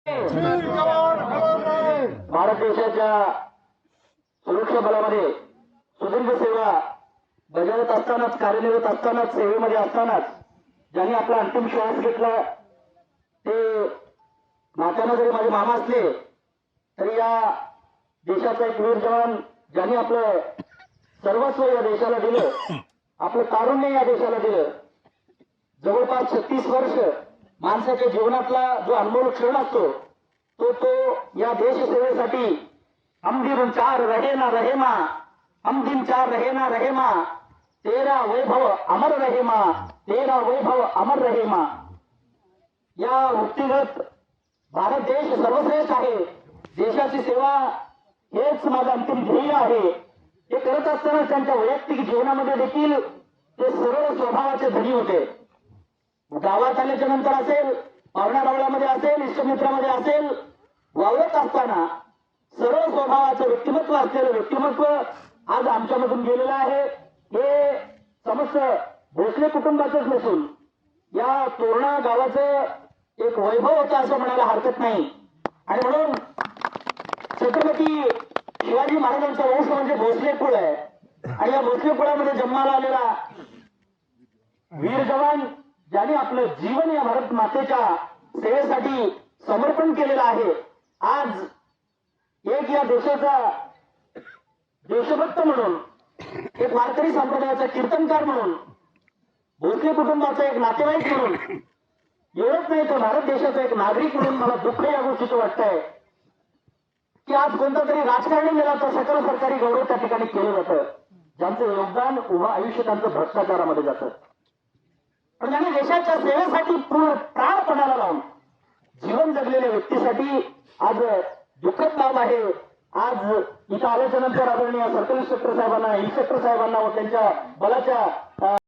भारत देशाच्या सुरक्षा बलामध्ये सुदीर्घ सेवा बजावत असतानाच, कार्यनिरत असतानाच, सेवेमध्ये असतानाच ज्यांनी आपला अंतिम श्वास घेतला ते नात्यानं जरी माझे मामा असले तरी या देशाचा एक वीर जवान ज्यांनी आपलं सर्वस्व या देशाला दिलं, आपलं तारुण्य या देशाला दिलं. जवळपास 36 वर्ष माणसाच्या जीवनातला जो अनमोल क्षण असतो तो या देश सेवेसाठी हम दिन चार रहे ना रहेमा, हम दिन चार रहे ना रहेमा, तेरा वैभव अमर रहेमा, तेरा वैभव अमर रहेमा. या व्यक्तिगत भारत देश सर्वश्रेष्ठ आहे, देशाची सेवा हेच माझं अंतिम ध्येय आहे. हे करत असताना त्यांच्या वैयक्तिक जीवनामध्ये देखील ते सरळ स्वभावाचे धनी होते. गावात आल्याच्या नंतर असेल, पाहुण्या रावळ्यामध्ये असेल, इष्टमित्रामध्ये असेल, वावरत असताना सरळ स्वभावाचं व्यक्तिमत्व असलेलं व्यक्तिमत्व आज आमच्यामधून गेलेलं आहे. हे समस्त भोसले कुटुंबाचंच नसून या तोरणा गावाचं एक वैभव होतं असं म्हणायला हरकत नाही. आणि म्हणून छत्रपती शिवाजी महाराजांचा वंश म्हणजे भोसले कुळ आहे. आणि या भोसले कुळामध्ये जन्माला आलेला वीर जवान ज्याने आपलं जीवन या भारत मातेच्या सेवेसाठी समर्पण केलेलं आहे. आज एक या देशाचा देशभक्त म्हणून, एक वारकरी संप्रदायाचा कीर्तनकार म्हणून, भोसले कुटुंबाचा एक नातेवाईक म्हणून, एवढंच नाही तर भारत देशाचा एक नागरिक म्हणून मला दुःख या गोष्टीचं वाटतंय की आज कोणता तरी राजकारणी गेला तर सकल सरकारी गौरव त्या ठिकाणी केलं जातं, ज्यांचं योगदान उभं आयुष्य त्यांचं भ्रष्टाचारामध्ये जातं. पण ज्यांनी देशाच्या सेवेसाठी पूर्ण प्राणपणाला लावून जीवन जगलेल्या व्यक्तीसाठी आज दुःखद बाब आहे. आज इथं आल्याच्या नंतर आदरणीय सर्कल इन्स्पेक्टर साहेबांना, इन्स्पेक्टर साहेबांना व त्यांच्या बलाच्या